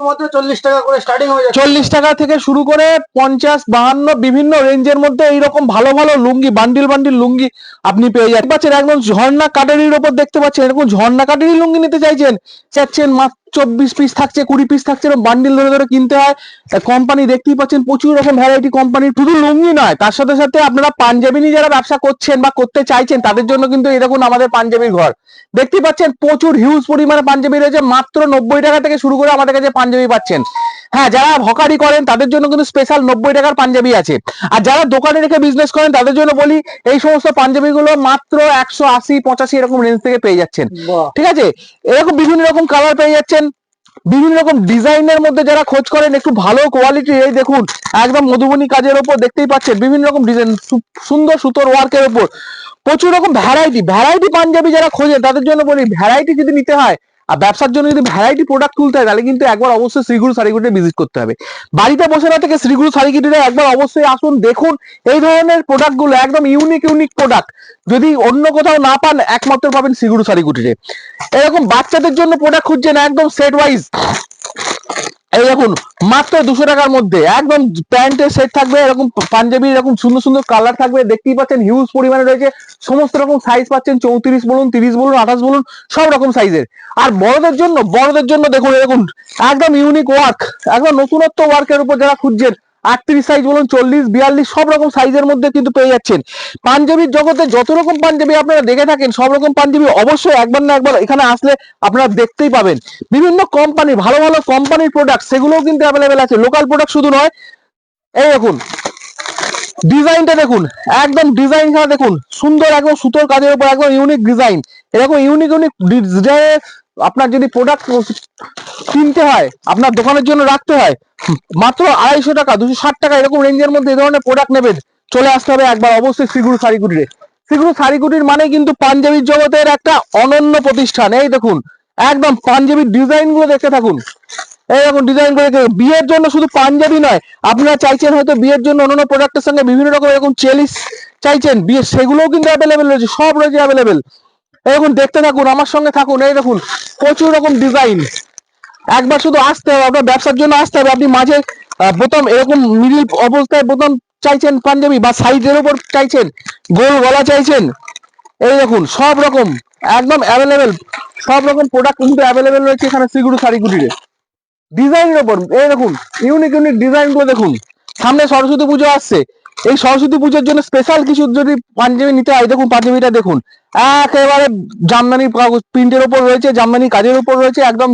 মাত্র 40 টাকা করে স্টার্টিং হয়ে যাচ্ছে। 40 টাকা থেকে শুরু করে 50-52 বিভিন্ন রেঞ্জের মধ্যে এইরকম ভালো ভালো লুঙ্গি, বান্ডিল বান্ডিল লুঙ্গি আপনি পেয়ে যাচ্ছেন। একদম ঝর্ণা কাটারির ওপর দেখতে পাচ্ছেন, এরকম ঝর্ণা কাটারি লুঙ্গি নিতে চাচ্ছেন মাত্র 24 পিস থাকছে, 20 পিস থাকছে, এরকম বান্ডিল ধরে ধরে কিনতে হয়। কোম্পানি দেখতেই পাচ্ছেন প্রচুর রকম ভ্যারাইটি কোম্পানির। শুধু লুঙ্গি নয়, তার সাথে সাথে আপনারা পাঞ্জাবি নিয়ে যারা ব্যবসা করছেন বা করতে চাইছেন তাদের জন্য কিন্তু এরকম আমাদের পাঞ্জাবির ঘর দেখতেই পাচ্ছেন। প্রচুর হিউজ পরিমাণে পাঞ্জাবি রয়েছে, মাত্র 90 টাকা থেকে শুরু করে আমাদের কাছে পাঞ্জাবি পাচ্ছেন। হ্যাঁ, যারা হকারি করেন তাদের জন্য কিন্তু স্পেশাল 90 টাকার পাঞ্জাবি আছে। আর যারা দোকানে রেখে বিজনেস করেন তাদের জন্য বলি এই সমস্ত পাঞ্জাবি গুলো মাত্র 180-85 এরকম রেঞ্জ থেকে পেয়ে যাচ্ছেন। ঠিক আছে, এরকম বিভিন্ন রকম কালার পেয়ে যাচ্ছেন, বিভিন্ন রকম ডিজাইনের মধ্যে যারা খোঁজ করেন একটু ভালো কোয়ালিটি, এই দেখুন একদম মধুবনী কাজের উপর দেখতেই পাচ্ছেন, বিভিন্ন রকম ডিজাইন, সুন্দর সুতোর ওয়ার্কের উপর প্রচুর রকম ভ্যারাইটি পাঞ্জাবি যারা খোঁজেন তাদের জন্য বলি ভ্যারাইটি যদি নিতে হয় আর ব্যবসার জন্য যদি ভ্যারাইটি প্রোডাক্ট তুলতে হয় তাহলে কিন্তু একবার অবশ্যই শ্রীগুরু শাড়িকুটিতে ভিজিট করতে হবে। বাড়িতে বসে না থেকে শ্রীগুরু শাড়িকুটিতে একবার অবশ্যই আসুন, দেখুন এই ধরনের প্রোডাক্ট গুলো একদম ইউনিক প্রোডাক্ট যদি অন্য কোথাও না পান একমাত্র পাবেন শ্রীগুরু শাড়িকুটিতে। এরকম বাচ্চাদের জন্য প্রোডাক্ট খুঁজছেন একদম সেট ওয়াইজ, এই দেখুন মাত্র 200 টাকার মধ্যে একদম প্যান্টের সেট থাকবে, এরকম পাঞ্জাবি এরকম সুন্দর সুন্দর কালার থাকবে দেখতেই পাচ্ছেন, হিউজ পরিমাণে রয়েছে, সমস্ত রকম সাইজ পাচ্ছেন, 34 বলুন, 30 বলুন, 28 বলুন, সব রকম সাইজের। আর বড়দের জন্য দেখুন এরকম একদম ইউনিক ওয়ার্ক, একদম নতুনত্ব ওয়ার্কের উপর যারা খুঁজছেন 38 সাইজ বলুন, 40, 42 সব রকম সাইজের মধ্যে কিন্তু পেয়ে যাচ্ছেন। পাঞ্জাবির জগতে যত রকম পাঞ্জাবি আপনারা দেখে থাকেন সব রকম পাঞ্জাবি অবশ্যই একবার না একবার এখানে আসলে আপনারা দেখতেই পাবেন। বিভিন্ন কোম্পানি ভালো ভালো কোম্পানির প্রোডাক্ট সেগুলোও কিন্তু অ্যাভেলেবেল আছে, লোকাল প্রোডাক্ট শুধু নয়। এই দেখুন ডিজাইনটা দেখুন, একদম ডিজাইন দেখুন সুন্দর, একদম সুতোর কাজের উপর একদম ইউনিক ডিজাইন, এরকম ইউনিক ডিজাইনের আপনার যদি প্রোডাক্ট কিনতে হয় আপনার দোকানের জন্য রাখতে হয় মাত্র 250 টাকা 260 টাকা এরকম রেঞ্জের মধ্যে এই ধরনের প্রোডাক্ট নেবেন চলে আসতে হবে একবার অবশ্যই শ্রীগুরু শাড়িকুটিরে। শ্রীগুরু শাড়িকুটির মানে কিন্তু পাঞ্জাবির জগতের একটা অনন্য প্রতিষ্ঠান। এই দেখুন একদম পাঞ্জাবির ডিজাইন গুলো দেখতে থাকুন, এইরকম ডিজাইন করে বিয়ের জন্য শুধু পাঞ্জাবি নয়, আপনারা চাইছেন হয়তো বিয়ের জন্য অন্যান্য প্রোডাক্টের সঙ্গে বিভিন্ন রকম এরকম চেলিস চাইছেন বিয়ে, সেগুলোও কিন্তু অ্যাভেলেবেল রয়েছে, সব রয়েছে অ্যাভেলেবেল। এরকম দেখতে থাকুন, আমার সঙ্গে থাকুন, এই দেখুন প্রচুর রকম ডিজাইন। একবার শুধু আসতে হবে, আপনার ব্যবসার জন্য আসতে হবে। আপনি মাঝে বোতাম এরকম মিডিল অবস্থায় বোতাম চাইছেন পাঞ্জাবি বা সাইজের উপর চাইছেন, গোল গলা চাইছেন, এই দেখুন সব রকম একদম অ্যাভেলেবেল, সব রকম প্রোডাক্ট কিন্তু অ্যাভেলেবেল রয়েছে এখানে শ্রীগুরু শাড়িকুটিরে। ডিজাইনের ওপর এই দেখুন ইউনিক ডিজাইন গুলো দেখুন। সামনে সরস্বতী পুজো আসছে, এই সরস্বতী পুজোর জন্য স্পেশাল কিছু যদি পাঞ্জাবি নিতে হয় দেখুন পাঞ্জাবিটা দেখুন একেবারে জামদানি প্রিন্টের উপর রয়েছে, জামদানি কাজের উপর রয়েছে, একদম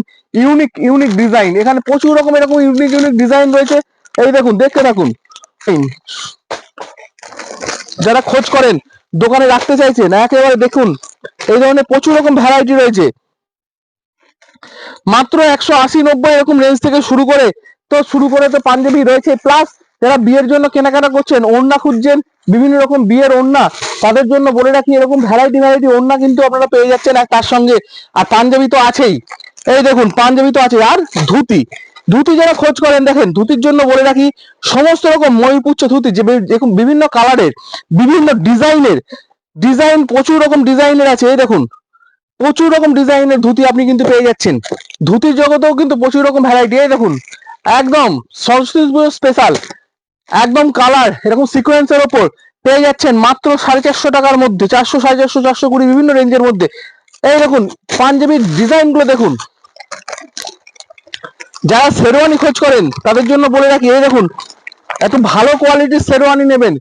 ইউনিক ডিজাইন। এখানে প্রচুর রকম এরকম ইউনিক ডিজাইন রয়েছে, এই দেখুন দেখতে থাকুন। যারা খোঁজ করেন দোকানে রাখতে চাইছেন একেবারে দেখুন এই ধরনের প্রচুর রকম ভ্যারাইটি রয়েছে, মাত্র 180-90 এরকম রেঞ্জ থেকে শুরু করে তো পাঞ্জাবি রয়েছে। প্লাস যারা বিয়ের জন্য কেনাকাটা করছেন, ওড়না খুঁজছেন, বিভিন্ন রকম বিয়ের ওড়না, তাদের জন্য বলে রাখি এরকম ভ্যারাইটি ওড়না কিন্তু আপনারা পেয়ে যাচ্ছেন তার সঙ্গে। আর পাঞ্জাবি তো আছেই, এই দেখুন পাঞ্জাবি তো আছে। আর ধুতি যারা খোঁজ করেন দেখেন ধুতির জন্য বলে রাখি সমস্ত রকম ময়ূরপুচ্ছ ধুতি, যে দেখুন বিভিন্ন কালারের বিভিন্ন ডিজাইন প্রচুর রকম ডিজাইনের আছে, এই দেখুন প্রচুর রকম ডিজাইনের ধুতি আপনি কিন্তু পেয়ে যাচ্ছেন। ধুতির জগতেও কিন্তু প্রচুর রকম ভ্যারাইটি, এই দেখুন একদম সরস্বতী পুজো স্পেশাল একদম কালার এরকম সিকোয়েন্সের ওপর পেয়ে যাচ্ছেন মাত্র 450 টাকার মধ্যে, 400, 450, 420 বিভিন্ন রেঞ্জের মধ্যে। এই দেখুন পাঞ্জাবির ডিজাইন গুলো দেখুন। যারা শেরওয়ানি খোঁজ করেন তাদের জন্য বলে রাখি এই দেখুন একটু ভালো কোয়ালিটির শেরওয়ানি নেবেন,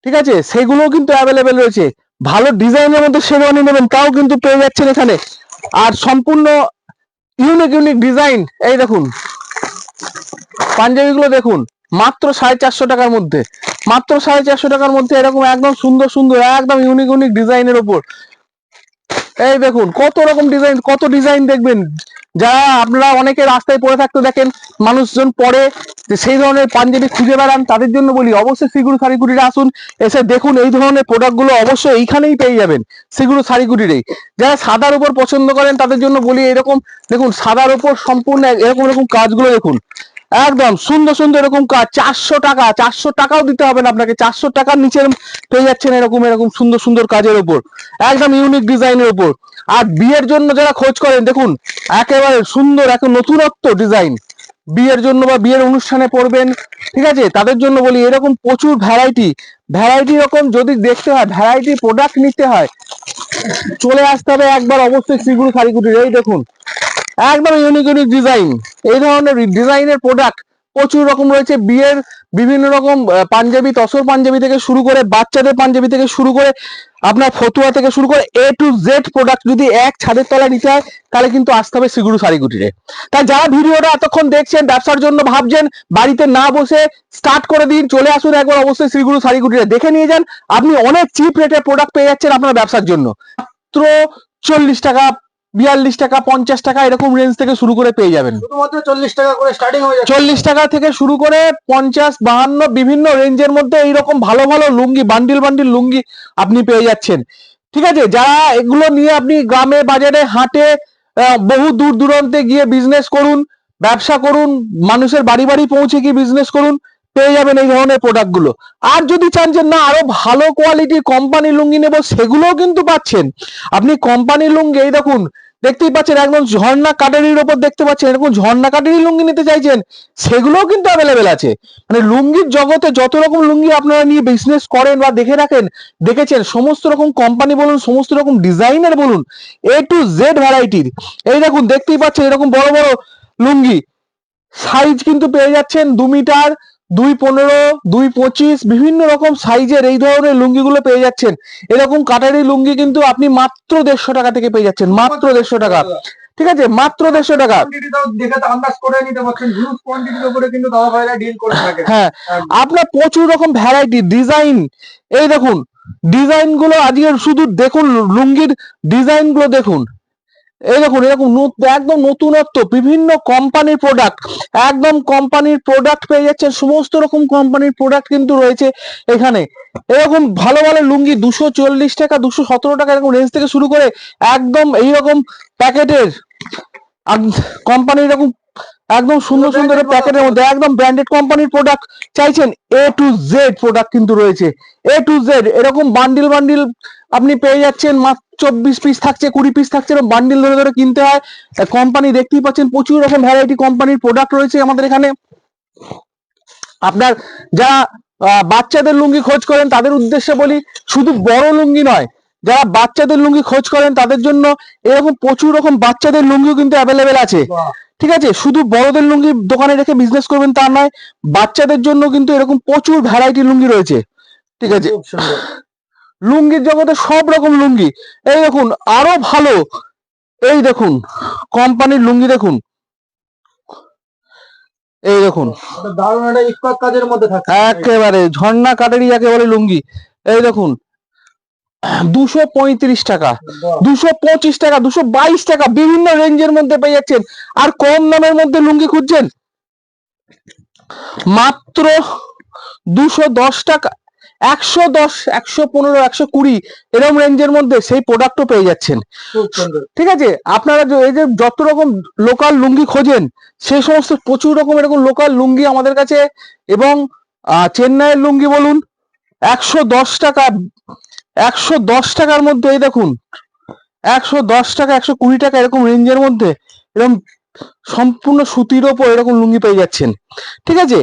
ঠিক আছে, সেগুলোও কিন্তু অ্যাভেলেবেল রয়েছে। ভালো ডিজাইনের মধ্যে শেরওয়ানি নেবেন তাও কিন্তু পেয়ে যাচ্ছেন এখানে। আর সম্পূর্ণ ইউনিক ডিজাইন, এই দেখুন পাঞ্জাবি গুলো দেখুন মাত্র 450 টাকার মধ্যে, মাত্র 450 টাকার মধ্যে এরকম একদম সুন্দর একদম ইউনিক ডিজাইনের ওপর। এই দেখুন কত ডিজাইন দেখবেন, যারা আপনারা অনেকে রাস্তায় পড়ে থাকতে দেখেন মানুষজন পরে সেই ধরনের পাঞ্জাবি খুঁজে বেড়ান, তাদের জন্য বলি অবশ্যই শ্রীগুরু শাড়িকুটিরে আসুন, এসে দেখুন এই ধরনের প্রোডাক্ট গুলো অবশ্যই এইখানেই পেয়ে যাবেন শ্রীগুরু শাড়িকুটিরেই। যারা সাদার উপর পছন্দ করেন তাদের জন্য বলি এরকম দেখুন সাদার উপর সম্পূর্ণ এরকম কাজগুলো দেখুন একদম সুন্দর এরকম কাজ। 400 টাকাও দিতে হবে না আপনাকে, 400 টাকার নিচে পেয়ে যাচ্ছেন এরকম সুন্দর কাজের উপর একদম ইউনিক ডিজাইনের উপর। আর বিয়ের জন্য যারা খোঁজ করেন দেখুন একেবারে সুন্দর এক নতুনত্ব ডিজাইন, বিয়ের জন্য বা বিয়ের অনুষ্ঠানে পরবেন, ঠিক আছে, তাদের জন্য বলি এরকম প্রচুর ভ্যারাইটি রকম যদি দেখতে হয়, ভ্যারাইটি প্রোডাক্ট নিতে হয়, চলে আসতে হবে একবার অবশ্যই শ্রীগুরু শাড়িকুটির। এই দেখুন একদম ইউনিক ডিজাইন, এই ধরনের ডিজাইনের প্রোডাক্ট প্রচুর রকম রয়েছে। বিয়ের বিভিন্ন রকম পাঞ্জাবি, তসর পাঞ্জাবি থেকে শুরু করে বাচ্চাদের পাঞ্জাবি থেকে শুরু করে আপনার ফতুয়া থেকে শুরু করে A to Z প্রোডাক্ট যদি এক ছাদের তলায় নিতে হয় তাহলে কিন্তু আসতে হবে শ্রীগুরু শাড়িকুটিরে। তাই যারা ভিডিওটা এতক্ষণ দেখছেন, ব্যবসার জন্য ভাবছেন, বাড়িতে না বসে স্টার্ট করে দিন, চলে আসুন একবার অবশ্যই শ্রীগুরু শাড়িকুটিরে, দেখে নিয়ে যান। আপনি অনেক চিপ রেটের প্রোডাক্ট পেয়ে যাচ্ছেন আপনার ব্যবসার জন্য। মাত্র 40 টাকা, 42 টাকা, 50 টাকা এরকম রেঞ্জ থেকে শুরু করে পেয়ে যাবেন। শুধুমাত্র 40 টাকা করে স্টার্টিং হয়ে যাচ্ছে। 40 টাকা থেকে শুরু করে 50, 52 বিভিন্ন রেঞ্জের মধ্যে এইরকম ভালো লুঙ্গি, বান্ডিল লুঙ্গি আপনি পেয়ে যাচ্ছেন। ঠিক আছে, যারা এগুলো নিয়ে আপনি গ্রামে বাজারে হাটে বহু দূর দূরান্তে গিয়ে বিজনেস করুন, ব্যবসা করুন, মানুষের বাড়ি বাড়ি পৌঁছে গিয়ে বিজনেস করুন, পেয়ে যাবেন এই ধরনের প্রোডাক্ট গুলো। আর যদি চান যে না আরো ভালো কোয়ালিটির কোম্পানি লুঙ্গি নেবো, সেগুলোও কিন্তু পাচ্ছেন আপনি। কোম্পানি লুঙ্গি এই দেখুন, দেখতেই পাচ্ছেন একদম ঝর্ণা কাটারির ওপর দেখতে পাচ্ছেন, এরকম ঝর্ণা কাটারি লুঙ্গি নিতে চাইছেন, সেগুলোও কিন্তু অ্যাভেলেবেল আছে। মানে লুঙ্গির জগতে যত রকম লুঙ্গি আপনারা নিয়ে বিজনেস করেন বা দেখেছেন, সমস্ত রকম কোম্পানি বলুন, সমস্ত রকম ডিজাইনের বলুন, A to Z ভ্যারাইটির। এই দেখুন দেখতেই পাচ্ছেন এরকম বড় লুঙ্গি, সাইজ কিন্তু পেয়ে যাচ্ছেন 2 মিটার, 2.15, 2.25 বিভিন্ন রকম সাইজের এই ধরনের লুঙ্গিগুলো পেয়ে যাচ্ছেন। এরকম কাটারি লুঙ্গি কিন্তু আপনি মাত্র 150 টাকা থেকে পেয়ে যাচ্ছেন, মাত্র 150 টাকা। ঠিক আছে, মাত্র 150 টাকা। কোয়ান্টিটিটাও দেখে তো আন্দাজ করে নিতে পারছেন, হিউজ কোয়ান্টিটির উপরে কিন্তু দাদা ভাইরা ডিল করে থাকে। হ্যাঁ, আপনার প্রচুর রকম ভ্যারাইটি ডিজাইন। এই দেখুন ডিজাইন গুলো আজকে শুধু দেখুন, লুঙ্গির ডিজাইন গুলো দেখুন। এই দেখুন এরকম একদম নতুনত্ব বিভিন্ন কোম্পানির প্রোডাক্ট, একদম কোম্পানির প্রোডাক্ট পেয়ে যাচ্ছেন। সমস্ত রকম কোম্পানির প্রোডাক্ট কিন্তু রয়েছে এখানে। এরকম ভালো লুঙ্গি 240 টাকা, 217 টাকা এরকম রেঞ্জ থেকে শুরু করে একদম এইরকম প্যাকেটের কোম্পানির এরকম একদম সুন্দর প্যাকেটের মধ্যে একদম ব্র্যান্ডেড কোম্পানির প্রোডাক্ট চাইছেন, A to Z প্রোডাক্ট কিন্তু রয়েছে। A to Z এরকম বান্ডিল আপনি পেয়ে যাচ্ছেন, মাত্র 24 পিস থাকছে, 20 পিস থাকছে, এরকম বান্ডিল ধরে কিনতে হয়। কোম্পানি দেখতেই পাচ্ছেন প্রচুর রকম ভ্যারাইটি কোম্পানির প্রোডাক্ট রয়েছে আমাদের এখানে। আপনার যারা বাচ্চাদের লুঙ্গি খোঁজ করেন তাদের উদ্দেশ্যে বলি, শুধু বড় লুঙ্গি নয়, যারা বাচ্চাদের লুঙ্গি খোঁজ করেন তাদের জন্য এরকম প্রচুর রকম বাচ্চাদের লুঙ্গিও কিন্তু অ্যাভেলেবেল আছে। ঠিক আছে, শুধু বড়দের লুঙ্গি দোকানে রেখে বিজনেস করবেন তা নয়, বাচ্চাদের জন্য কিন্তু এরকম প্রচুর ভ্যারাইটি লুঙ্গি রয়েছে। ঠিক আছে, লুঙ্গির জগতে সব রকম লুঙ্গি। এই দেখুন আরো ভালো, এই দেখুন কোম্পানির লুঙ্গি দেখুন, এই দেখুন দারুণ একটা ইস্পাত কাজের মধ্যে থাকে, একেবারে ঝর্ণা কাটারি যাকে বলে লুঙ্গি। এই দেখুন 235 টাকা, 225 টাকা, 222 টাকা বিভিন্ন রেঞ্জের মধ্যে পেয়ে যাচ্ছেন। আর কম দামের মধ্যে লুঙ্গি খুঁজছেন, মাত্র 210 টাকা, 110, 115, 120 এরকম রেঞ্জের মধ্যে সেই প্রোডাক্টও পেয়ে যাচ্ছেন। ঠিক আছে, আপনারা এই যে যত রকম লোকাল লুঙ্গি খোঁজেন সেই সমস্ত প্রচুর রকম এরকম লোকাল লুঙ্গি আমাদের কাছে। এবং চেন্নাইয়ের লুঙ্গি বলুন 110 টাকা, 110 টাকার মধ্যে। এই দেখুন 110 টাকা, 120 টাকা এরকম রেঞ্জের মধ্যে এরকম সম্পূর্ণ সুতির ওপর এরকম লুঙ্গি পেয়ে যাচ্ছেন। ঠিক আছে,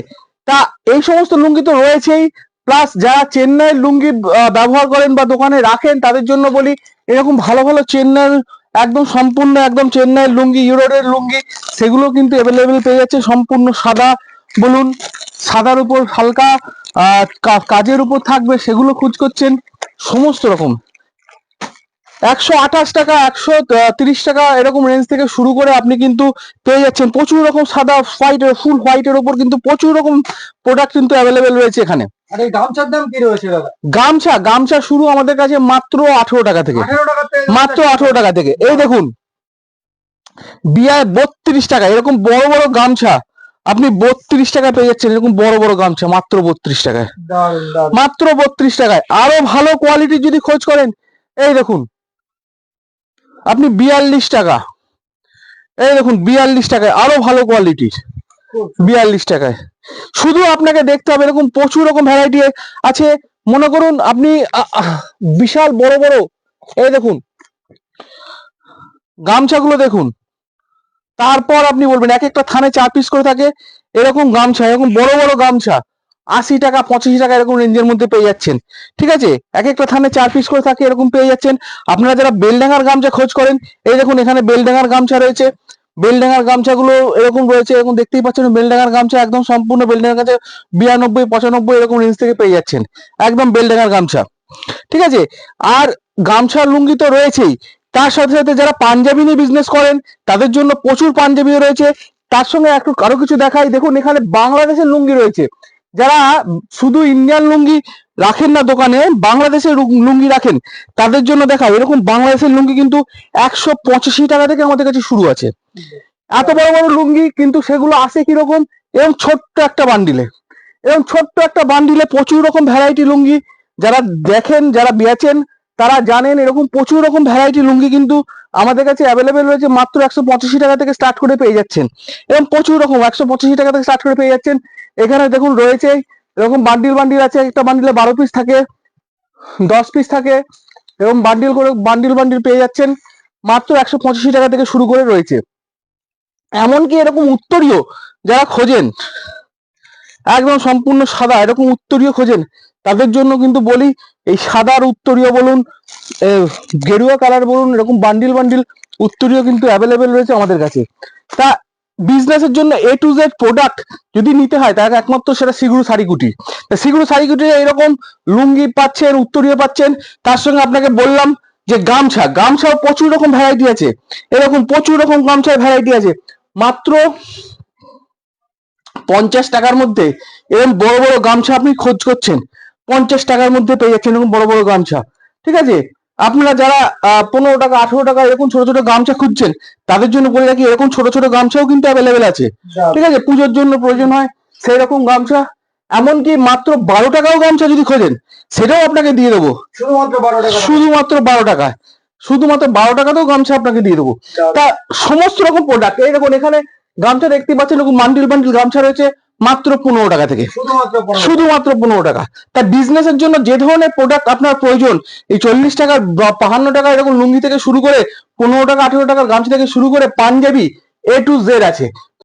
তা এই সমস্ত লুঙ্গি তো রয়েছেই, প্লাস যারা চেন্নাইয়ের লুঙ্গি ব্যবহার করেন বা দোকানে রাখেন তাদের জন্য বলি এরকম ভালো চেন্নাইয়ের একদম সম্পূর্ণ একদম চেন্নাইয়ের লুঙ্গি, ইউরোডের লুঙ্গি, সেগুলো কিন্তু অ্যাভেলেবেল পেয়ে যাচ্ছে। সম্পূর্ণ সাদা বলুন, সাদার উপর হালকা কাজের উপর থাকবে, সেগুলো খোঁজ করছেন, সমস্ত রকম 128 টাকা, 130 টাকা এরকম রেঞ্জ থেকে শুরু করে আপনি কিন্তু পেয়ে যাচ্ছেন প্রচুর রকম সাদা ফুল হোয়াইটের উপর কিন্তু প্রচুর রকম প্রোডাক্ট কিন্তু অ্যাভেলেবেল রয়েছে এখানে। আর এই গামছার দাম কি রয়েছে দাদা? গামছা শুরু আমাদের কাছে মাত্র 18 টাকা থেকে, মাত্র 18 টাকা থেকে। এই দেখুন বিয়ায় 32 টাকা এরকম বড় গামছা আপনি 32 টাকা পেয়ে যাচ্ছেন, এরকম বড় গামছা মাত্র 32 টাকায়, মাত্র 32 টাকায়। আরো ভালো কোয়ালিটির যদি খোঁজ করেন, এই দেখুন আপনি 42 টাকা, এই দেখুন 42 টাকায় আরো ভালো কোয়ালিটির, 42 টাকায়। শুধু আপনাকে দেখতে হবে, এরকম প্রচুর রকম ভ্যারাইটি আছে। মনে করুন আপনি বিশাল বড় এই দেখুন গামছাগুলো দেখুন, তারপর আপনি বলবেন এক একটা থানে 4 পিস করে থাকে, এরকম গামছা, এরকম বড় বড় গামছা 80 টাকা 85 টাকা এরকম রেঞ্জের মধ্যে পেয়ে যাচ্ছেন। ঠিক আছে, এক একটা থানে 4 পিস করে থাকে, এরকম পেয়ে যাচ্ছেন। আপনারা যারা বেলডাঙ্গার গামছা খোঁজ করেন, এই দেখুন এখানে বেলডাঙ্গার গামছা রয়েছে। বেলডাঙ্গার গামছাগুলো এরকম রয়েছে, এরকম দেখতেই পাচ্ছেন বেলডাঙ্গার গামছা একদম সম্পূর্ণ বেলডাঙ্গার কাছে 92 95 এরকম রেঞ্জ থেকে পেয়ে যাচ্ছেন, একদম বেলডাঙ্গার গামছা। ঠিক আছে, আর গামছার লুঙ্গি তো রয়েছেই, তার সাথে সাথে যারা পাঞ্জাবি নিয়ে বিজনেস করেন তাদের জন্য প্রচুর পাঞ্জাবিও রয়েছে। তার সঙ্গে একটু আরো কিছু দেখাই, দেখুন এখানে বাংলাদেশের লুঙ্গি রয়েছে। যারা শুধু ইন্ডিয়ান লুঙ্গি রাখেন না দোকানে, বাংলাদেশের লুঙ্গি রাখেন, তাদের জন্য দেখাই, এরকম বাংলাদেশের লুঙ্গি কিন্তু 185 টাকা থেকে আমাদের কাছে শুরু আছে। এত বড় বড় লুঙ্গি, কিন্তু সেগুলো আসে কিরকম, এরকম ছোট্ট একটা বান্ডিলে, এরকম ছোট্ট একটা বান্ডিলে প্রচুর রকম ভ্যারাইটি লুঙ্গি। যারা দেখেন, যারা বেচেন, তারা জানেন এরকম প্রচুর রকম ভ্যারাইটি লুঙ্গি কিন্তু আমাদের কাছে অ্যাভেলেবেল রয়েছে। মাত্র 185 টাকা থেকে স্টার্ট করে পেয়ে যাচ্ছেন, এরকম প্রচুর রকম 185 টাকা থেকে স্টার্ট করে পেয়ে যাচ্ছেন। এখানে দেখুন রয়েছে এরকম বান্ডিল বান্ডিল আছে, একটা বান্ডিলে 12 পিস থাকে, 10 পিস থাকে, এরকম বান্ডিল করে বান্ডিল বান্ডিল পেয়ে যাচ্ছেন। মাত্র 185 টাকা থেকে শুরু করে রয়েছে। এমনকি এরকম উত্তরীয় যারা খোঁজেন, একদম সম্পূর্ণ সাদা এরকম উত্তরীয় খোঁজেন, তাদের জন্য কিন্তু বলি এই সাদার উত্তরীয় বলুন, গেরুয়া কালার বলুন, এরকম বান্ডিল বান্ডিল উত্তরীয় কিন্তু অ্যাভেলেবেল রয়েছে আমাদের কাছে। তা বিজনেসের জন্য A to Z প্রোডাক্ট যদি নিতে হয়, তাহলে একমাত্র সেটা সিগুরু শাড়িকুটি। সিগুরু শাড়িকুটি এরকম লুঙ্গি পাচ্ছেন, উত্তরীয় পাচ্ছেন, তার সঙ্গে আপনাকে বললাম যে গামছাও প্রচুর রকম ভ্যারাইটি আছে, এরকম প্রচুর রকম গামছার ভ্যারাইটি আছে। মাত্র 50 টাকার মধ্যে এরকম বড় বড় গামছা আপনি খোঁজ করছেন, 50 টাকার মধ্যে পেয়ে যাচ্ছেন এরকম বড় বড় গামছা। ঠিক আছে, আপনারা যারা 15 টাকা 18 টাকা এরকম ছোট ছোট গামছা খুঁজছেন, তাদের জন্য বলে রাখি এরকম ছোট ছোট গামছাও কিন্তু অ্যাভেলেবেল আছে। ঠিক আছে, পুজোর জন্য প্রয়োজন হয় সেই রকম গামছা, এমনকি মাত্র 12 টাকাও গামছা যদি খোঁজেন, সেটাও আপনাকে দিয়ে দেবো, শুধুমাত্র 12 টাকা। শুধুমাত্র 12 টাকায়, শুধুমাত্র 12 টাকাতেও গামছা আপনাকে দিয়ে দেবো। তা সমস্ত রকম প্রোডাক্ট, এই দেখুন এখানে গামছা দেখতে পাচ্ছেন, এরকম বান্ডিল বান্ডিল গামছা রয়েছে মাত্র 15 টাকা থেকে, শুধুমাত্র 15 টাকা। তা বিজনেসের জন্য যে ধরনের প্রোডাক্ট আপনার প্রয়োজন, এই 40 টাকা 52 টাকা এরকম লুঙ্গি থেকে শুরু করে 15 টাকা 18 টাকার গামছা থেকে শুরু করে পাঞ্জাবি A to Z আছে,